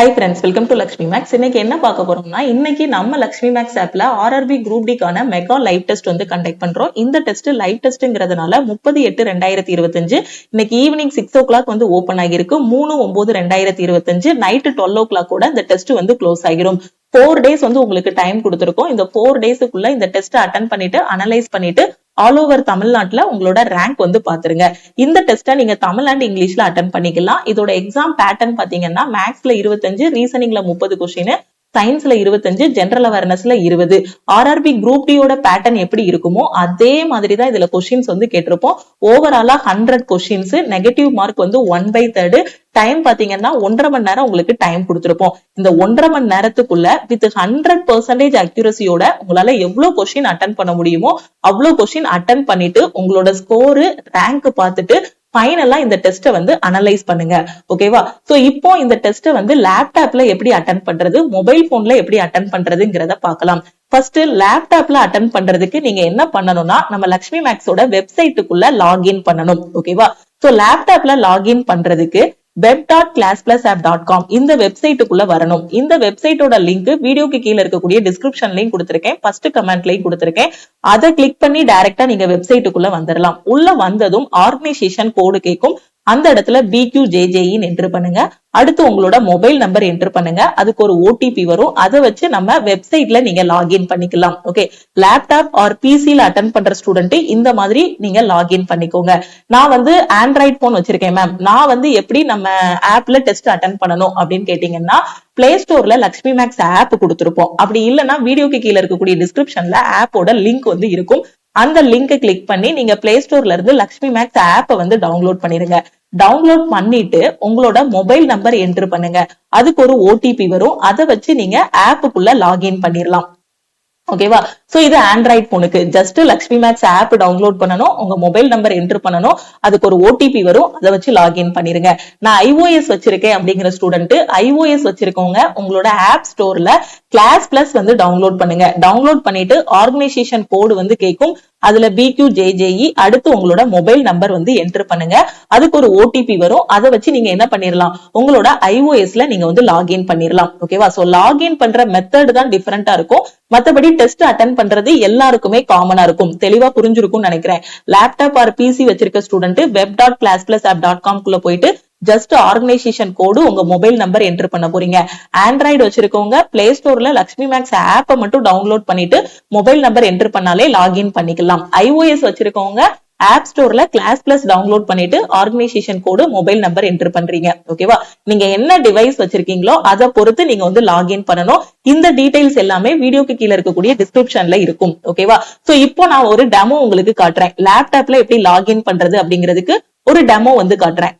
Hi friends, welcome to Lakshmi Max. இன்னைக்கு என்ன பார்க்க போறோம்னா இன்னைக்கு நம்ம Lakshmi Max ஆப்ல RRB Group D கான மெகா லைவ் டெஸ்ட் வந்து கண்டக்ட் பண்றோம். இந்த டெஸ்ட் லைவ் டெஸ்ட்ங்கிறதுனால 30/8/2025 இன்னைக்கு ஈவினிங் 6 o'clock வந்து ஓபன் ஆகிருக்கு. 3/9/2025 நைட் 12 o'clock கூட இந்த டெஸ்ட் வந்து க்ளோஸ் ஆகிரும். 4 days வந்து உங்களுக்கு டைம் கொடுத்திருக்கோம். இந்த 4 daysக்குள்ள இந்த டெஸ்ட் அட்டெண்ட் பண்ணிட்டு அனலைஸ் பண்ணிட்டு ஆல் ஓவர் தமிழ்நாட்டுல உங்களோட ரேங்க் வந்து பாத்துருங்க. இந்த டெஸ்ட்டை நீங்க தமிழ் அண்ட் இங்கிலீஷ்ல அட்டெண்ட் பண்ணிக்கலாம். இதோட எக்ஸாம் பேட்டர்ன் பாத்தீங்கன்னா மேக்ஸ்ல 25, ரீசனிங்ல 30 கொஸ்டின், சயின்ஸ்ல 25, ஜெனரல் அவேர்னஸ்ல 20. ஆர்ஆர்பி குரூப் டியோட பேட்டர்ன் எப்படி இருக்குமோ அதே மாதிரி தான் இதுல கொஸ்டின்ஸ் வந்து கேட்டிருப்போம். ஓவராலா 100 கொஸ்டின்ஸ், நெகட்டிவ் மார்க் வந்து 1/3. டைம் பாத்தீங்கன்னா 1.5 மணி நேரம் உங்களுக்கு டைம் கொடுத்திருப்போம். இந்த 1.5 மணி நேரத்துக்குள்ள வித் 100% அக்யூரசியோட உங்களால எவ்வளவு கொஸ்டின் அட்டெண்ட் பண்ண முடியுமோ அவ்வளவு கொஸ்டின் அட்டெண்ட் பண்ணிட்டு உங்களோட ஸ்கோர் ரேங்க் பார்த்துட்டு ஃபைனலா இந்த டெஸ்ட் வந்து அனலைஸ் பண்ணுங்க. ஓகேவா? சோ இப்போ இந்த டெஸ்ட் வந்து லேப்டாப்ல எப்படி அட்டெண்ட் பண்றது, மொபைல் போன்ல எப்படி அட்டெண்ட் பண்றதுங்கிறத பார்க்கலாம். ஃபர்ஸ்ட் லேப்டாப்ல அட்டெண்ட் பண்றதுக்கு நீங்க என்ன பண்ணணும்னா நம்ம லக்ஷ்மி மேக்ஸோட வெப்சைட்டுக்குள்ள லாகின் பண்ணணும். ஓகேவா? சோ லேப்டாப்ல லாகின் பண்றதுக்கு web.classplasapp.com இந்த வெப்சைட்டுக்குள்ள வரணும். இந்த வெப்சைட்டோட லிங்க் வீடியோக்கு கீழே இருக்கக்கூடிய டிஸ்கிரிப்ஷன்லயும் கொடுத்திருக்கேன், ஃபர்ஸ்ட் கமெண்ட்லயும் கொடுத்திருக்கேன். அதை கிளிக் பண்ணி டைரக்டா நீங்க வெப்சைட்டுக்குள்ள வந்துடலாம். உள்ள வந்ததும் ஆர்கனைசேஷன் கோடு கேட்கும். அந்த இடத்துல BQJJE என்டர் பண்ணுங்க. அடுத்து உங்களோட மொபைல் நம்பர் என்டர் பண்ணுங்க. அதுக்கு ஒரு OTP வரும். அதை வச்சு நம்ம வெப்சைட்ல நீங்க லாகின் பண்ணிக்கலாம். ஓகே, லேப்டாப் ஆர் பிசில அட்டெண்ட் பண்ற ஸ்டூடெண்ட் இந்த மாதிரி நீங்க லாகின் பண்ணிக்கோங்க. நான் வந்து ஆண்ட்ராய்ட் போன் வச்சிருக்கேன் மேம், நான் வந்து எப்படி நம்ம ஆப்ல டெஸ்ட் அட்டெண்ட் பண்ணணும் அப்படின்னு கேட்டீங்கன்னா பிளே ஸ்டோர்ல லக்ஷ்மி மேக்ஸ் ஆப் கொடுத்திருப்போம். அப்படி இல்லைன்னா வீடியோக்கு கீழே இருக்கக்கூடிய டிஸ்கிரிப்ஷன்ல ஆப்போட லிங்க் வந்து இருக்கும். அந்த லிங்கை கிளிக் பண்ணி நீங்க பிளே ஸ்டோர்ல இருந்து லக்ஷ்மி மேக்ஸ் ஆப்பை வந்து டவுன்லோட் பண்ணிருங்க. டவுன்லோட் பண்ணிட்டு உங்களோட மொபைல் நம்பர் என்டர் பண்ணுங்க. அதுக்கு ஒரு OTP வரும். அதை வச்சு நீங்க ஆப்புக்குள்ள லாகின் பண்ணிடலாம். ஓகேவா? சோ இது ஆண்ட்ராய்ட் போனுக்கு just Lakshmi Max app download பண்ணணும், உங்க மொபைல் நம்பர் என்டர் பண்ணணும், அதுக்கு ஒரு OTP வரும், அதை வச்சு லாகின் பண்ணிருங்க. நான் iOS வச்சிருக்கேன் அப்படிங்கிற ஸ்டூடெண்ட் iOS வச்சிருக்கவங்க உங்களோட ஆப் ஸ்டோர்ல கிளாஸ் பிளஸ் வந்து டவுன்லோட் பண்ணுங்க. டவுன்லோட் பண்ணிட்டு ஆர்கனைசேஷன் கோடு வந்து கேட்கும். அதுல BQJJE அடுத்து உங்களோட மொபைல் நம்பர் வந்து என்டர் பண்ணுங்க. அதுக்கு ஒரு OTP வரும். அதை வச்சு நீங்க என்ன பண்ணிடலாம், உங்களோட iOSல நீங்க வந்து லாகின் பண்ணிடலாம். ஓகேவா? சோ லாகின் பண்ற மெத்தட் தான் டிஃபரெண்டா இருக்கும். மத்தபடி டெஸ்ட் அட்டெண்ட் பண்றது எல்லாருக்குமே காமனா இருக்கும். தெளிவா புரிஞ்சிருக்கும்னு நினைக்கிறேன். லேப்டாப் ஆர் பிசி வச்சிருக்க ஸ்டூடெண்ட் web.classplasapp.com குள்ள போயிட்டு ஜஸ்ட் ஆர்கனைசேஷன் கோடு உங்க மொபைல் நம்பர் என்டர் பண்ண போறீங்க. ஆண்ட்ராய்டு வச்சிருக்கவங்க பிளே ஸ்டோர்ல லக்ஷ்மி மேக்ஸ் ஆப்பை மட்டும் டவுன்லோட் பண்ணிட்டு மொபைல் நம்பர் என்டர் பண்ணாலே லாகின் பண்ணிக்கலாம். iOS வச்சிருக்கவங்க ஆப் ஸ்டோர்ல கிளாஸ் பிளஸ் டவுன்லோட் பண்ணிட்டு ஆர்கனைசேஷன் கோடு மொபைல் நம்பர் என்டர் பண்றீங்க. ஓகேவா? நீங்க என்ன டிவைஸ் வச்சிருக்கீங்களோ அதை பொறுத்து நீங்க வந்து லாகின் பண்ணணும். இந்த டீடைல்ஸ் எல்லாமே வீடியோக்கு கீழே இருக்கக்கூடிய டிஸ்கிரிப்ஷன்ல இருக்கும். ஓகேவா? சோ இப்போ நான் ஒரு டெமோ உங்களுக்கு காட்டுறேன். லேப்டாப்ல எப்படி லாகின் பண்றது அப்படிங்கிறதுக்கு ஒரு டெமோ வந்து காட்டுறேன்.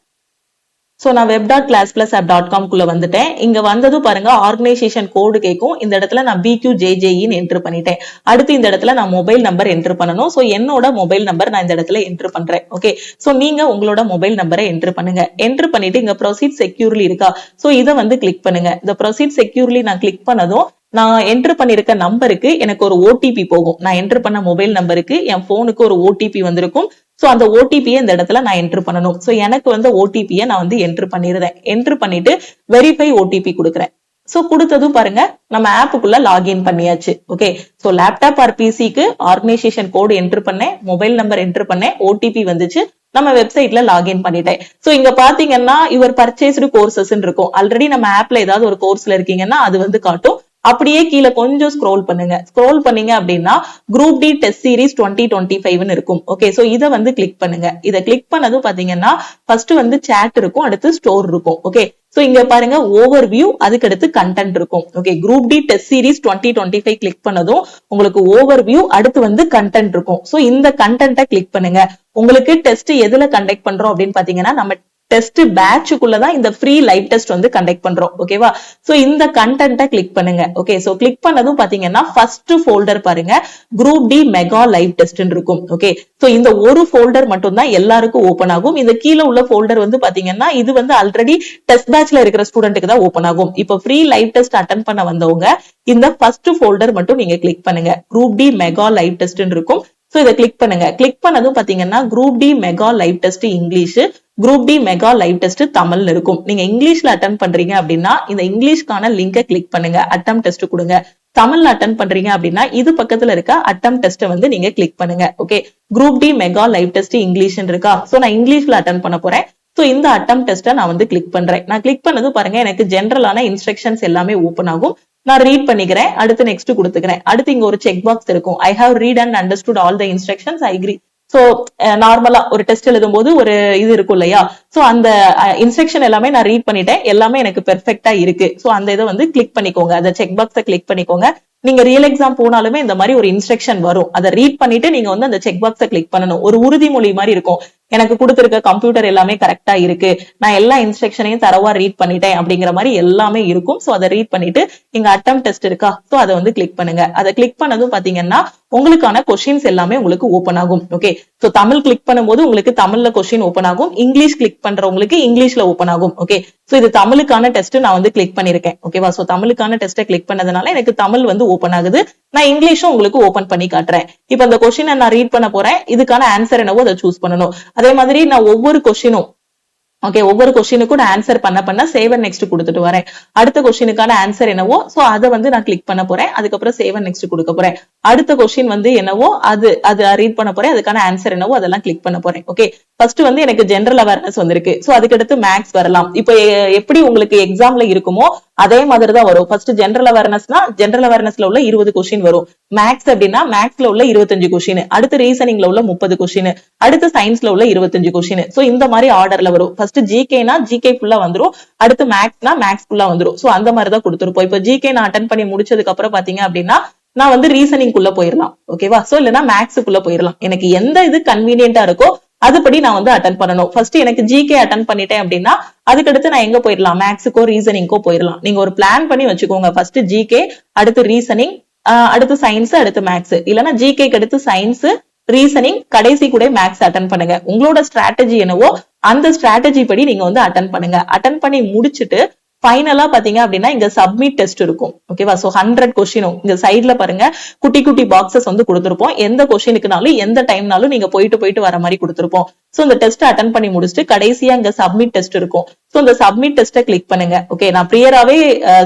சோ நான் web.classplasapp.com குள்ள வந்துட்டேன். இங்க வந்ததும் பாருங்க ஆர்கனைசேஷன் கோடு கேட்கும். இந்த இடத்துல நான் BQJJE என்டர் பண்ணிட்டேன். அடுத்து இந்த இடத்துல நான் மொபைல் நம்பர் என்டர் பண்ணணும். சோ என்னோட மொபைல் நம்பர் நான் இந்த இடத்துல என்டர் பண்றேன். ஓகே, சோ நீங்க உங்களோட மொபைல் நம்பரை என்டர் பண்ணுங்க. என்டர் பண்ணிட்டு இங்க ப்ரொசீட் செக்யூர்லி இருக்கா, சோ இதை வந்து கிளிக் பண்ணுங்க. இந்த ப்ரொசீட் செக்யூர்லி நான் கிளிக் பண்ணதும் நான் என்டர் பண்ணிருக்க நம்பருக்கு எனக்கு ஒரு OTP போகும். நான் என்டர் பண்ண மொபைல் நம்பருக்கு என் போனுக்கு ஒரு OTP வந்திருக்கும். சோ அந்த OTP-யை இந்த இடத்துல நான் என்டர் பண்ணணும். சோ எனக்கு வந்து OTP-யை நான் வந்து என்டர் பண்ணிடுறேன். என்டர் பண்ணிட்டு வெரிஃபை OTP கொடுக்குறேன். சோ கொடுத்ததும் பாருங்க நம்ம ஆப்புக்குள்ள லாகின் பண்ணியாச்சு. ஓகே, சோ லேப்டாப் ஆர் பிசிக்கு ஆர்கனைசேஷன் கோடு என்டர் பண்ணேன், மொபைல் நம்பர் என்டர் பண்ணேன், OTP வந்துச்சு, நம்ம வெப்சைட்ல லாகின் பண்ணிட்டேன். சோ இங்க பாத்தீங்கன்னா யுவர் பர்ச்சேஸ்டு கோர்சஸ் இருக்கும். ஆல்ரெடி நம்ம ஆப்ல ஏதாவது ஒரு கோர்ஸ்ல இருக்கீங்கன்னா அது வந்து காட்டும். அப்படியே கீழே கொஞ்சம் ஸ்க்ரோல் பண்ணுங்க. ஸ்க்ரோல் பண்ணீங்க அப்படின்னா குரூப் டி டெஸ்ட் சீரிஸ் 2025 இருக்கும். ஓகே, சோ இதை வந்து கிளிக் பண்ணுங்க. இதை கிளிக் பண்ணதும் பாத்தீங்கன்னா ஃபர்ஸ்ட் வந்து சாட் இருக்கும், அடுத்து ஸ்டோர் இருக்கும். ஓகே, சோ இங்க பாருங்க ஓவர் வியூ, அதுக்கு அடுத்து கண்டென்ட் இருக்கும். Okay, group D test series 2025 click பண்ணதும் உங்களுக்கு ஓவர் வியூ, அடுத்து வந்து கண்டென்ட் இருக்கும். சோ இந்த கண்டென்ட்டை கிளிக் பண்ணுங்க. உங்களுக்கு டெஸ்ட் எதுல கண்டக்ட் பண்றோம் அப்படின்னு பாத்தீங்கன்னா நம்ம டெஸ்ட் பேட்சுக்குள்ளதான் இந்த ஃப்ரீ லைவ் டெஸ்ட் வந்து கண்டக்ட் பண்றோம். ஓகேவா? சோ இந்த கண்டென்ட்டை கிளிக் பண்ணுங்க. ஓகே, சோ கிளிக் பண்ணதும் பாத்தீங்கன்னா ஃபர்ஸ்ட் ஃபோல்டர் பாருங்க group D mega live test இருக்கும். ஓகே, சோ இந்த ஒரு ஃபோல்டர் மட்டும் தான் எல்லாருக்கும் ஓபன் ஆகும். இந்த கீழே உள்ள ஃபோல்டர் வந்து பாத்தீங்கன்னா இது வந்து ஆல்ரெடி டெஸ்ட் பேட்ச்ல இருக்கிற ஸ்டூடெண்ட்டுக்கு தான் ஓபன் ஆகும். இப்போ ஃப்ரீ லைவ் டெஸ்ட் அட்டெண்ட் பண்ண வந்தவங்க இந்த ஃபர்ஸ்ட் ஃபோல்டர் மட்டும் நீங்க கிளிக் பண்ணுங்க. Group D mega live test இருக்கும். சோ இதை கிளிக் பண்ணுங்க. கிளிக் பண்ணதும் பாத்தீங்கன்னா group D mega live test English, group D mega live test தமிழ்னு இருக்கும். நீங்க இங்கிலீஷ்ல அட்டன் பண்றீங்க அப்படின்னா இந்த இங்கிலீஷ்கான லிங்கை கிளிக் பண்ணுங்க, அட்டம் டெஸ்ட் கொடுங்க. தமிழ்ல அட்டன் பண்றீங்க அப்படின்னா இது பக்கத்துல இருக்க அட்டம் டெஸ்ட் வந்து நீங்க கிளிக் பண்ணுங்க. Okay, group D mega live test English இருக்கா? சோ நான் இங்கிலீஷ்ல அட்டன் பண்ண போறேன். சோ இந்த அட்டம் டெஸ்ட்டை நான் வந்து கிளிக் பண்றேன். நான் கிளிக் பண்ணது பாருங்க எனக்கு ஜென்ரலான இன்ஸ்ட்ரக்ஷன்ஸ் எல்லாமே ஓபன் ஆகும். நான் ரீட் பண்ணிக்கிறேன், அடுத்து நெக்ஸ்ட் கொடுத்துக்கிறேன். அடுத்து இங்க ஒரு செக் பாக்ஸ் இருக்கும், I have read and understood all the instructions, I agree. So நார்மலா ஒரு டெஸ்ட் எழுதும் போது ஒரு இது இருக்கும் இல்லையா? சோ அந்த இன்ஸ்ட்ரக்ஷன் எல்லாமே நான் ரீட் பண்ணிட்டேன், எல்லாமே எனக்கு பெர்ஃபெக்ட்டா இருக்கு. சோ அந்த இதை வந்து கிளிக் பண்ணிக்கோங்க, அந்த செக் பாக்ஸை கிளிக் பண்ணிக்கோங்க. நீங்க ரியல் எக்ஸாம் போனாலுமே இந்த மாதிரி ஒரு இன்ஸ்ட்ரக்ஷன் வரும், அதை ரீட் பண்ணிட்டு நீங்க வந்து அந்த செக் பாக்ஸை கிளிக் பண்ணணும். ஒரு உறுதிமொழி மாதிரி இருக்கும், எனக்கு கொடுத்திருக்க கம்ப்யூட்டர் எல்லாமே கரெக்டா இருக்கு, நான் எல்லா இன்ஸ்ட்ரக்ஷனையும் தரவா ரீட் பண்ணிட்டேன் அப்படிங்கிற மாதிரி எல்லாமே இருக்கும். சோ அதை ரீட் பண்ணிட்டு இங்க அட்டம் டெஸ்ட் இருக்கா? சோ அதை வந்து கிளிக் பண்ணுங்க. அதை கிளிக் பண்ணதும் பாத்தீங்கன்னா உங்களுக்கான கொஸ்டின்ஸ் எல்லாமே உங்களுக்கு ஓபன் ஆகும். ஓகே, சோ தமிழ் கிளிக் பண்ணும்போது உங்களுக்கு தமிழ்ல கொஸ்டின் ஓபன் ஆகும், இங்கிலீஷ் கிளிக் பண்றவங்களுக்கு இங்கிலீஷ்ல ஓபன் ஆகும். ஓகே, சோ இது தமிழுக்கான டெஸ்ட் நான் வந்து கிளிக் பண்ணிருக்கேன். ஓகேவா? சோ தமிழுக்கான டெஸ்ட்டை கிளிக் பண்ணதுனால எனக்கு தமிழ் வந்து ஓபன் ஆகுது. நான் இங்கிலீஷும் உங்களுக்கு ஓபன் பண்ணி காட்டுறேன். இப்ப இந்த கொஸ்டினை நான் ரீட் பண்ண போறேன், இதுக்கான ஆன்சர் என்னவோ அதை சூஸ் பண்ணணும். அதே மாதிரி நான் ஒவ்வொரு கொஸ்டினும் ஓகே, ஒவ்வொரு கொஸ்டினுக்கும் நான் ஆன்சர் பண்ண சேவ் அண்ட் நெக்ஸ்ட் கொடுத்துட்டு வரேன். அடுத்த கொஸ்டினுக்கான ஆன்சர் என்னவோ சோ அதை வந்து நான் கிளிக் பண்ண போறேன், அதுக்கப்புறம் சேவ் அண்ட் நெக்ஸ்ட் கொடுக்க போறேன். அடுத்த கொஸ்டின் வந்து என்னவோ அது ரீட் பண்ண போறேன், அதுக்கான ஆன்சர் என்னவோ அதெல்லாம் கிளிக் பண்ண போறேன். ஓகே, ஃபர்ஸ்ட் வந்து எனக்கு ஜெனரல் அவேர்னஸ் வந்திருக்கு. சோ அதுக்கடுத்து மேக்ஸ் வரலாம். இப்போ எப்படி உங்களுக்கு எக்ஸாம்ல இருக்குமோ அதே மாதிரி தான் வரும். ஃபர்ஸ்ட் ஜெனரல் அவேர்னஸ்னா ஜெனரல் அவேர்னஸ்ல உள்ள 20 கொஸ்டின் வரும். மேக்ஸ் அப்படின்னா மேக்ஸ்ல உள்ள 25 கொஸ்டின், அடுத்து ரீசனிங்ல உள்ள 30 கொஸ்டின், அடுத்து சயின்ஸ்ல உள்ள 25 கொஸ்டின். சோ இந்த மாதிரி ஆர்டர்ல வரும். ஃபர்ஸ்ட் ஜிகேனா ஜிகே ஃபுல்லா வந்துரும், அடுத்து மேக்ஸ்னா மேக்ஸ் ஃபுல்லா வந்துரும். சோ அந்த மாதிரி தான் கொடுத்துருப்போம். இப்போ ஜிகே நான் அட்டன் பண்ணி முடிச்சதுக்கு அப்புறம் பாத்தீங்க அப்படின்னா நான் வந்து ரீசனிங் குள்ள போயிடலாம். ஓகேவா? சோ இல்லனா மேக்ஸுக்குள்ள போயிடலாம். எனக்கு எந்த இது கன்வீனியன்ட்டா இருக்கோ அதுபடி நான் வந்து அட்டன் பண்ணணும். ஃபர்ஸ்ட் எனக்கு ஜிகே அட்டன் பண்ணிட்டேன் அப்படின்னா அதுக்கடுத்து நான் எங்க போயிடலாம், மேக்ஸுக்கோ ரீசனிங்கோ போயிடலாம். நீங்க ஒரு பிளான் பண்ணி வச்சுக்கோங்க, ஃபர்ஸ்ட் ஜிகே, அடுத்து ரீசனிங், அடுத்து சயின்ஸ், அடுத்து மேக்ஸ். இல்லனா ஜிகேக்கு அடுத்து சயின்ஸ், ரீசனிங், கடைசி கூட மேக்ஸ் அட்டன் பண்ணுங்க. உங்களோட ஸ்ட்ராட்டஜி என்னவோ அந்த ஸ்ட்ராட்டஜி படி நீங்க வந்து அட்டன் பண்ணுங்க. அட்டன் பண்ணி முடிச்சுட்டு ஃபைனலா பாத்தீங்க அப்படின்னா இங்க சப்மிட் டெஸ்ட் இருக்கும். ஓகேவா? சோ 100 கொஸ்டினும் இங்க சைட்ல பாருங்க குட்டி குட்டி பாக்ஸஸ் வந்து கொடுத்திருப்போம். எந்த கொஸ்டினுக்குனாலும் எந்த டைம்னாலும் நீங்க போயிட்டு வர மாதிரி கொடுத்திருப்போம். சோ இந்த டெஸ்ட் அட்டன் பண்ணி முடிச்சுட்டு கடைசியா இங்க சப்மிட் டெஸ்ட் இருக்கும். சோ இந்த சப்மிட் டெஸ்ட்டை கிளிக் பண்ணுங்க. ஓகே, நான் ப்ரியராவே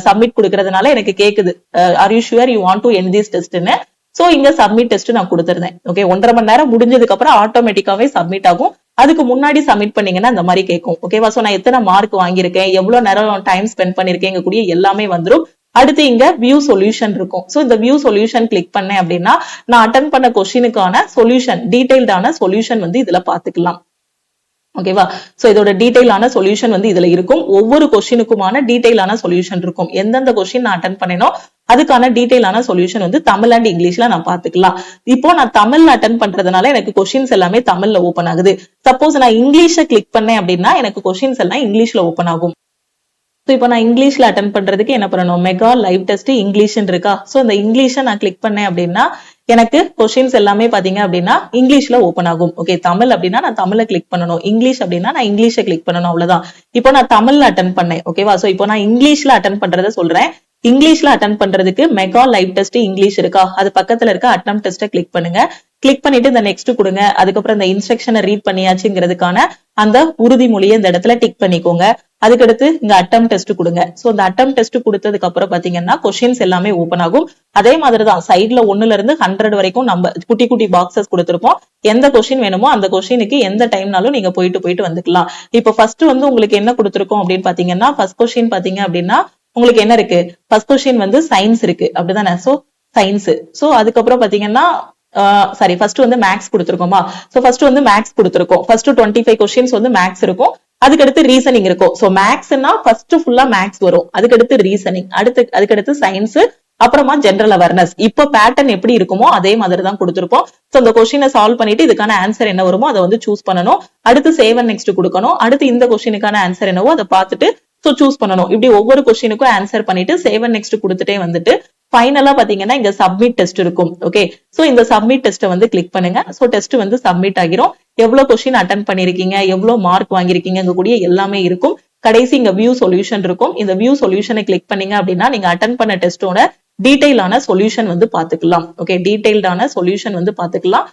சப்மிட் கொடுக்கறதுனால எனக்கு கேக்குது, are you sure you want to end this டெஸ்ட்னு. சோ இங்க சப்மிட் டெஸ்ட் நான் கொடுத்திருந்தேன். ஓகே, 1.5 மணி நேரம் முடிஞ்சதுக்கு அப்புறம் ஆட்டோமேட்டிக்காவே சப்மிட் ஆகும். அதுக்கு முன்னாடி சப்மிட் பண்ணீங்கன்னா இந்த மாதிரி கேட்கும். ஓகேவா? சோ நான் எத்தனை மார்க் வாங்கியிருக்கேன், எவ்வளவு நேரம் டைம் ஸ்பெண்ட் பண்ணிருக்கேன் கூடிய எல்லாமே வந்துரும். அடுத்து இங்க வியூ சொல்யூஷன் இருக்கும். சோ இந்த வியூ சொல்யூஷன் கிளிக் பண்ணேன் அப்படின்னா நான் அட்டன் பண்ண கொஸ்டினுக்கான சொல்யூஷன், டீடைல்டான சொல்யூஷன் வந்து இதுல பாத்துக்கலாம். ஓகேவா? சோ இதோட டீடைலான சொல்யூஷன் வந்து இதுல இருக்கும். ஒவ்வொரு கொஸ்டினுக்குமான டீடைலான சொல்யூஷன் இருக்கும். எந்தெந்த கொஸ்டின் நான் அட்டன் பண்ணேனோ அதுக்கான டீடைலான சொல்யூஷன் வந்து தமிழ் அண்ட் இங்கிலீஷ்ல நான் பாத்துக்கலாம். இப்போ நான் தமிழ்ல அட்டன் பண்றதுனால எனக்கு கொஸ்டின்ஸ் எல்லாமே தமிழ்ல ஓபன் ஆகுது. சப்போஸ் நான் இங்கிலீஷை கிளிக் பண்ணேன் அப்படின்னா எனக்கு கொஸ்டின்ஸ் எல்லாம் இங்கிலீஷ்ல ஓபன் ஆகும். சோ இப்போ நான் இங்கிலீஷ்ல அட்டன் பண்றதுக்கு என்ன பண்ணணும், மெகா லைவ் டெஸ்ட் இங்கிலீஷ் இருக்கா? சோ இந்த இங்கிலீஷை நான் கிளிக் பண்ணேன் அப்படின்னா எனக்கு கொஸ்டின்ஸ் எல்லாமே பாத்தீங்க அப்படின்னா இங்கிலீஷ்ல ஓபன் ஆகும். ஓகே, தமிழ் அப்படின்னா நான் தமிழை கிளிக் பண்ணணும், இங்கிலீஷ் அப்படின்னா நான் இங்கிலீஷை கிளிக் பண்ணணும், அவ்வளவுதான். இப்போ நான் தமிழ்ல அட்டன் பண்ணேன். ஓகேவா? சோ இப்போ நான் இங்கிலீஷ்ல அட்டன் பண்றத சொல்றேன். இங்கிலீஷ்ல அட்டன் பண்றதுக்கு மெகா லைவ் டெஸ்ட் இங்கிலீஷ் இருக்கா? அது பக்கத்துல இருக்க அட்டம் டெஸ்ட்டை கிளிக் பண்ணுங்க. கிளிக் பண்ணிட்டு இந்த நெக்ஸ்ட் கொடுங்க. அதுக்கப்புறம் இந்த இன்ஸ்ட்ரக்ஷனை ரீட் பண்ணியாச்சுங்கிறதுக்கான அந்த உறுதிமொழியை இந்த இடத்துல டிக் பண்ணிக்கோங்க. அதுக்கடுத்து இங்க அட்டம் டெஸ்ட் கொடுங்க. சோ இந்த அட்டம் டெஸ்ட் கொடுத்ததுக்கு அப்புறம் பாத்தீங்கன்னா கொஸ்டின்ஸ் எல்லாமே ஓபன் ஆகும். அதே மாதிரிதான் சைட்ல 1ல இருந்து 100 வரைக்கும் நம்ம குட்டி குட்டி பாக்ஸஸ் கொடுத்திருப்போம். எந்த கொஸ்டின் வேணுமோ அந்த கொஸ்டினுக்கு எந்த டைம்னாலும் நீங்க போயிட்டு வந்துக்கலாம். இப்போ ஃபர்ஸ்ட் வந்து உங்களுக்கு என்ன கொடுத்திருக்கோம் அப்படின்னு பாத்தீங்கன்னா ஃபர்ஸ்ட் கொஸ்டின் பாத்தீங்க அப்படின்னா உங்களுக்கு என்ன இருக்கு, ஃபர்ஸ்ட் கொஸ்டின் வந்து சயின்ஸ் இருக்கு அப்படிதானே? So science. சோ அதுக்கப்புறம் பாத்தீங்கன்னா சாரி ஃபர்ஸ்ட் வந்து மேக்ஸ் கொடுத்திருக்கோமா? சோ ஃபர்ஸ்ட் வந்து மேக்ஸ் கொடுத்திருக்கோம். ஃபர்ஸ்ட் 25 கொஸ்டின்ஸ் வந்து மேக்ஸ் இருக்கும். அதுக்கடுத்து ரீசனிங் இருக்கும். சோ மேக்ஸ்னா ஃபர்ஸ்ட் ஃபுல்லா மேக்ஸ் வரும், அதுக்கடுத்து ரீசனிங், அதுக்கடுத்து சயின்ஸ், அப்புறமா ஜெனரல் அவேர்னஸ். இப்போ பேட்டர்ன் எப்படி இருக்குமோ அதே மாதிரி தான் கொடுத்திருப்போம். சோ இந்த கொஸ்டினை சால்வ் பண்ணிட்டு இதுக்கான ஆன்சர் என்ன வருமோ அதை வந்து சூஸ் பண்ணணும். அடுத்து சேவ் அண்ட் நெக்ஸ்ட் கொடுக்கணும். அடுத்து இந்த கொஸ்டினுக்கான ஆன்சர் என்னவோ அதை பார்த்துட்டு சோ சூஸ் பண்ணணும். இப்படி ஒவ்வொரு கொஸ்டினுக்கும் ஆன்சர் பண்ணிட்டு சேவ் அண்ட் நெக்ஸ்ட் கொடுத்துட்டே வந்துட்டு ஃபைனலா பாத்தீங்கன்னா இங்க சப்மிட் டெஸ்ட் இருக்கும். ஓகே, சோ இந்த சப்மிட் டெஸ்ட்டை வந்து கிளிக் பண்ணுங்க. சோ டெஸ்ட் வந்து சப்மிட் ஆகிரும். எவ்வளவு கொஸ்டின் அட்டன் பண்ணிருக்கீங்க, எவ்வளவு மார்க் வாங்கிருக்கீங்க கூடிய எல்லாமே இருக்கும். கடைசி இங்க வியூ சொல்யூஷன் இருக்கும். இந்த வியூ சொல்யூஷனை கிளிக் பண்ணீங்க அப்படின்னா நீங்க அட்டன் பண்ண டெஸ்டோட டீடைலான சொல்யூஷன் வந்து பாத்துக்கலாம். ஓகே, டீடைல்டான சொல்யூஷன் வந்து பாத்துக்கலாம்.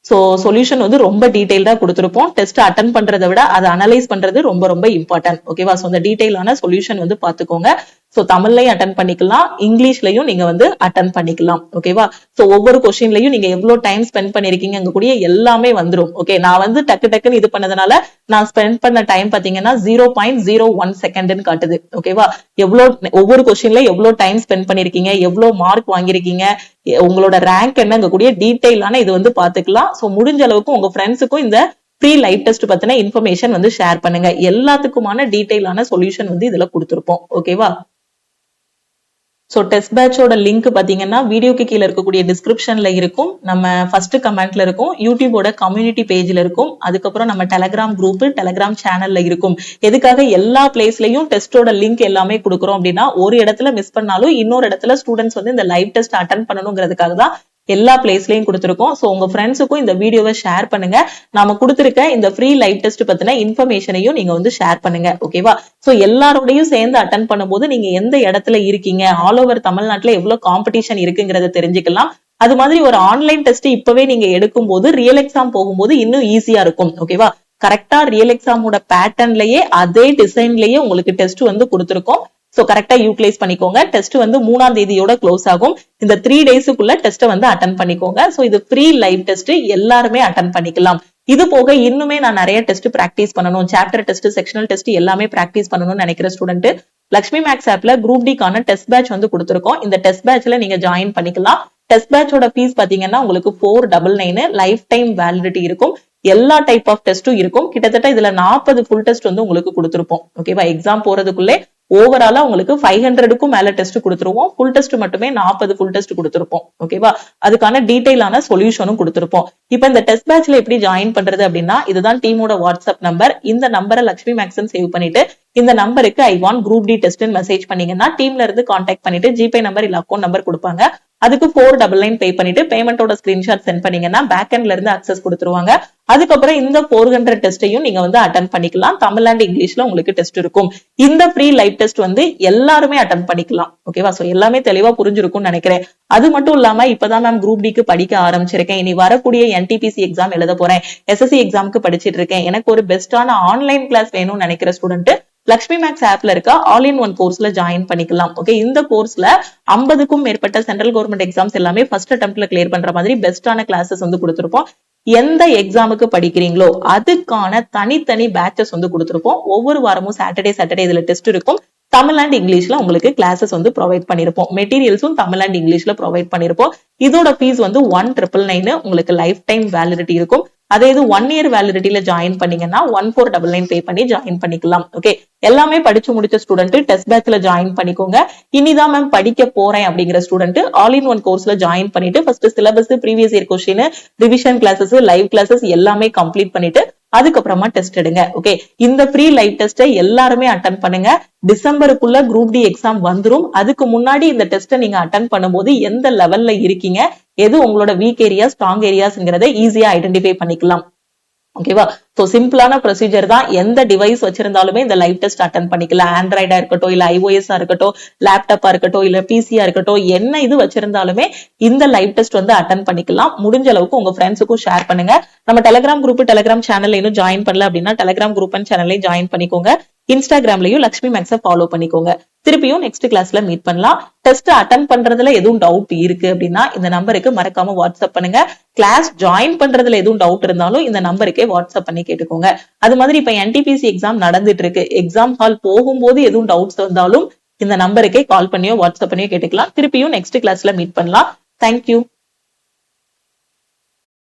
சோ சொல்யூஷன் வந்து ரொம்ப டீடைல்டா கொடுத்திருப்போம். டெஸ்ட் அட்டன் பண்றதை விட அதை அனலைஸ் பண்றது ரொம்ப ரொம்ப இம்பார்ட்டன்ட். ஓகேவா? சோ அந்த டீடைலான சொல்யூஷன் வந்து பாத்துக்கோங்க. சோ தமிழ்லயும் அட்டன் பண்ணிக்கலாம், இங்கிலீஷ்லயும் நீங்க வந்து அட்டன் பண்ணிக்கலாம். ஓகேவா? சோ ஒவ்வொரு கொஸ்டின்லயும் நீங்க எவ்வளவு டைம் ஸ்பெண்ட் பண்ணிருக்கீங்க கூடிய எல்லாமே வந்துரும். ஓகே, நான் வந்து டக்கு டக்குன்னு இது பண்ணதுனால நான் ஸ்பெண்ட் பண்ண டைம் பாத்தீங்கன்னா 0.01 செகண்ட்னு காட்டுது. ஓகேவா? எவ்வளவு ஒவ்வொரு கொஸ்டின்ல எவ்வளவு டைம் ஸ்பெண்ட் பண்ணிருக்கீங்க, எவ்வளவு மார்க் வாங்கிருக்கீங்க, உங்களோட ரேங்க் என்ன கூடிய டீடைலான இது வந்து பாத்துக்கலாம். சோ முடிஞ்ச அளவுக்கு உங்க ஃப்ரெண்ட்ஸுக்கும் இந்த ஃப்ரீ லைவ் டெஸ்ட் பத்தின இன்ஃபர்மேஷன் வந்து ஷேர் பண்ணுங்க. எல்லாத்துக்குமான டீடைலான சொல்யூஷன் வந்து இதுல கொடுத்திருப்போம். ஓகேவா? சோ டெஸ்ட் பேட்சோட லிங்க் பாத்தீங்கன்னா வீடியோக்கு கீழே இருக்கக்கூடிய டிஸ்கிரிப்ஷன்ல இருக்கும், நம்ம ஃபர்ஸ்ட் கமெண்ட்ல இருக்கும், யூடியூபோட கம்யூனிட்டி பேஜ்ல இருக்கும், அதுக்கப்புறம் நம்ம டெலகிராம் குரூப், டெலகிராம் சேனல்ல இருக்கும். எதுக்காக எல்லா பிளேஸ்லயும் டெஸ்டோட லிங்க் எல்லாமே கொடுக்குறோம் அப்படின்னா, ஒரு இடத்துல மிஸ் பண்ணாலும் இன்னொரு இடத்துல ஸ்டூடெண்ட்ஸ் வந்து இந்த லைவ் டெஸ்ட் அட்டன் பண்ணணுங்கிறதுக்காக தான் எல்லா பிளேஸ்லயும் கொடுத்திருக்கோம். சோ உங்க ஃப்ரெண்ட்ஸுக்கும் இந்த வீடியோவை ஷேர் பண்ணுங்க. நாம கொடுத்திருக்க இந்த ஃப்ரீ லைவ் டெஸ்ட் பத்தின இன்ஃபர்மேஷனையும் நீங்க வந்து ஷேர் பண்ணுங்க. ஓகேவா? சோ எல்லாரோடையும் சேர்ந்து அட்டன் பண்ணும்போது நீங்க எந்த இடத்துல இருக்கீங்க, ஆல் ஓவர் தமிழ்நாட்டுல எவ்வளவு காம்படிஷன் இருக்குங்கிறத தெரிஞ்சுக்கலாம். அது மாதிரி ஒரு ஆன்லைன் டெஸ்ட் இப்பவே நீங்க எடுக்கும் போது ரியல் எக்ஸாம் போகும்போது இன்னும் ஈஸியா இருக்கும். ஓகேவா? கரெக்டா ரியல் எக்ஸாமோட பேட்டர்ன்லயே அதே டிசைன்லயே உங்களுக்கு டெஸ்ட் வந்து கொடுத்திருக்கோம். சோ கரெக்டா யூட்டிலைஸ் பண்ணிக்கோங்க. டெஸ்ட் வந்து 3ஆம் தேதியோட க்ளோஸ் ஆகும். இந்த 3 டேஸ்க்குள்ள டெஸ்ட் வந்து அட்டன் பண்ணிக்கோங்க. சோ இது ஃப்ரீ லைவ் டெஸ்ட், எல்லாருமே அட்டன் பண்ணிக்கலாம். இது போக இன்னுமே நான் நிறைய டெஸ்ட் பிராக்டிஸ் பண்ணணும், சாப்டர் டெஸ்ட், செக்ஷனல் டெஸ்ட் எல்லாமே பிராக்டிஸ் பண்ணணும்னு நினைக்கிற ஸ்டூடெண்ட் லக்ஷ்மி மேக்ஸ் ஆப்ல குரூப் டிக்கான டெஸ்ட் பேட்ச் வந்து கொடுத்திருக்கோம். இந்த டெஸ்ட் பேட்ச்ல நீங்க ஜாயின் பண்ணிக்கலாம். டெஸ்ட் பேட்சோட ஃபீஸ் பாத்தீங்கன்னா உங்களுக்கு 499, லைஃப் டைம் வேலிடிட்டி இருக்கும். எல்லா டைப் ஆஃப் டெஸ்டும் இருக்கும். கிட்டத்தட்ட இதுல 40 ஃபுல் டெஸ்ட் வந்து உங்களுக்கு கொடுத்திருப்போம். ஓகேவா? எக்ஸாம் போறதுக்குள்ளே ஓவராலா உங்களுக்கு 500க்கும் மேல டெஸ்ட் கொடுத்துருவோம். ஃபுல் டெஸ்ட் மட்டுமே 40 ஃபுல் டெஸ்ட் கொடுத்திருப்போம். ஓகேவா? அதுக்கான டீடைலான சொல்யூஷனும் கொடுத்திருப்போம். இப்ப இந்த டெஸ்ட் பேட்ச்ல எப்படி ஜாயின் பண்றது அப்படின்னா, இதுதான் டீமோட வாட்ஸ்அப் நம்பர். இந்த நம்பரை லக்ஷ்மி மேக்ஸ்ன்னு சேவ் பண்ணிட்டு இந்த நம்பருக்கு I want group D test message பண்ணீங்கன்னா டீம்ல இருந்து கான்டாக்ட் பண்ணிட்டு ஜிபே நம்பர் இல்ல அக்கௌண்ட் நம்பர் கொடுப்பாங்க. அதுக்கு 499 பே பண்ணிட்டு பேமெண்டோட ஸ்கிரீன்ஷாட் சென்ட் பண்ணீங்கன்னா பேக் எண்ட்ல இருந்து அக்சஸ் கொடுத்துருவாங்க. அதுக்கப்புறம் இந்த 400 டெஸ்டையும் நீங்க வந்து அட்டன் பண்ணிக்கலாம். தமிழ் அண்ட் இங்கிலீஷ்ல உங்களுக்கு டெஸ்ட் இருக்கும். இந்த ஃப்ரீ லைவ் டெஸ்ட் வந்து எல்லாருமே அட்டன் பண்ணிக்கலாம். ஓகேவா? சோ எல்லாமே தெளிவா புரிஞ்சிருக்கும்னு நினைக்கிறேன். அது மட்டும் இல்லாம இப்பதான் மேம் குரூப் டிக்கு படிக்க ஆரம்பிச்சிருக்கேன், இனி வரக்கூடிய என்டிபிசி எக்ஸாம் எழுத போறேன், எஸ்எஸ்சி எக்ஸாமுக்கு படிச்சிட்டு இருக்கேன், எனக்கு ஒரு பெஸ்டான ஆன்லைன் கிளாஸ் வேணும்னு நினைக்கிற ஸ்டூடெண்ட் லக்ஷ்மி மேக்ஸ் ஆப்ல இருக்க ஆல் இன் ஒன் கோர்ஸ்ல ஜாயின் பண்ணிக்கலாம். ஓகே, இந்த கோர்ஸ்ல 50க்கும் மேற்பட்ட சென்ட்ரல் கவர்மெண்ட் எக்ஸாம்ஸ் எல்லாமே ஃபர்ஸ்ட் அட்டெம்ப்ட்ல கிளியர் பண்ற மாதிரி பெஸ்டான கிளாஸஸ் வந்து கொடுத்திருப்போம். எந்த எக்ஸாமுக்கு படிக்கிறீங்களோ அதுக்கான தனித்தனி பேட்சஸ் வந்து கொடுத்திருப்போம். ஒவ்வொரு வாரமும் சாட்டர்டே இதுல டெஸ்ட் இருக்கும். தமிழ் அண்ட் இங்கிலீஷ்ல உங்களுக்கு கிளாஸஸ் வந்து ப்ரொவைட் பண்ணிருப்போம். மெட்டீரியல்ஸும் தமிழ் அண்ட் இங்கிலீஷ்ல ப்ரொவைட் பண்ணிருப்போம். இதோட ஃபீஸ் வந்து 1999, உங்களுக்கு லைஃப் டைம் வேலிடிட்டி இருக்கும். அதே இது 1 இயர் வேலிடிட்டியில ஜாயின் பண்ணீங்கன்னா 1499 பே பண்ணி ஜாயின் பண்ணிக்கலாம். ஓகே, எல்லாமே படிச்சு முடிச்ச ஸ்டூடெண்ட் டெஸ்ட் பேட்ச்ல ஜாயின் பண்ணிக்கோங்க. இனிதான் மேம் படிக்க போறேன் அப்படிங்கிற ஸ்டூடெண்ட் ஆல் இன் ஒன் கோர்ஸ்ல ஜாயின் பண்ணிட்டு first syllabus, previous year question, revision classes, live classes எல்லாமே கம்ப்ளீட் பண்ணிட்டு அதுக்கப்புறமா டெஸ்ட் எடுங்க. ஓகே, இந்த ஃப்ரீ லைவ் டெஸ்ட்டை எல்லாருமே அட்டன் பண்ணுங்க. டிசம்பருக்குள்ள குரூப் டி எக்ஸாம் வந்துரும். அதுக்கு முன்னாடி இந்த டெஸ்ட்டை நீங்க அட்டன் பண்ணும்போது எந்த லெவல்ல இருக்கீங்க, எது உங்களோட வீக் ஏரியா, ஸ்ட்ராங் ஏரியாஸ்ங்கிறத ஈஸியா ஐடென்டிஃபை பண்ணிக்கலாம். ஓகேவா? சோ சிம்பிளான ப்ரொசீஜர் தான். எந்த டிவைஸ் வச்சிருந்தாலுமே இந்த லைவ் டெஸ்ட் அட்டன் பண்ணிக்கலாம். ஆண்ட்ராய்டா இருக்கட்டும், இல்ல ஐஓஎஸ் இருக்கட்டும், லேப்டாப்பா இருக்கட்டும், இல்ல பிசியா இருக்கட்டும், என்ன இது வச்சிருந்தாலுமே இந்த லைவ் டெஸ்ட் வந்து அட்டன் பண்ணிக்கலாம். முடிஞ்ச அளவுக்கு உங்க ஃப்ரெண்ட்ஸுக்கும் ஷேர் பண்ணுங்க. நம்ம டெலிகிராம் குரூப், டெலிகிராம் சேனல்ல இன்னும் ஜாயின் பண்ணல அப்படின்னா டெலிகிராம் குரூப் அண்ட் சேனல்லையும் ஜாயின் பண்ணிக்கோங்க. இன்ஸ்டாகிராம்லயும் லக்ஷ்மி மேக்ஸை ஃபாலோ பண்ணிக்கோங்க. திருப்பியும் நெக்ஸ்ட் கிளாஸ்ல மீட் பண்ணலாம். டெஸ்ட் அட்டன் பண்றதுல எதுவும் டவுட் இருக்கு அப்படின்னா இந்த நம்பருக்கு மறக்காம வாட்ஸ்அப் பண்ணுங்க. கிளாஸ் ஜாயின் பண்றதுல எதுவும் டவுட் இருந்தாலும் இந்த நம்பருக்கே வாட்ஸ்அப் பண்ணி கேட்டுக்கோங்க. அது மாதிரி இப்ப என்டிபிசி எக்ஸாம் நடந்துட்டு இருக்கு. எக்ஸாம் ஹால் போகும்போது எதுவும் டவுட்ஸ் வந்தாலும் இந்த நம்பருக்கே கால் பண்ணியோ வாட்ஸ்அப் பண்ணியோ கேட்டுக்கலாம். திருப்பியும் நெக்ஸ்ட் கிளாஸ்ல மீட் பண்ணலாம். தேங்க்யூ.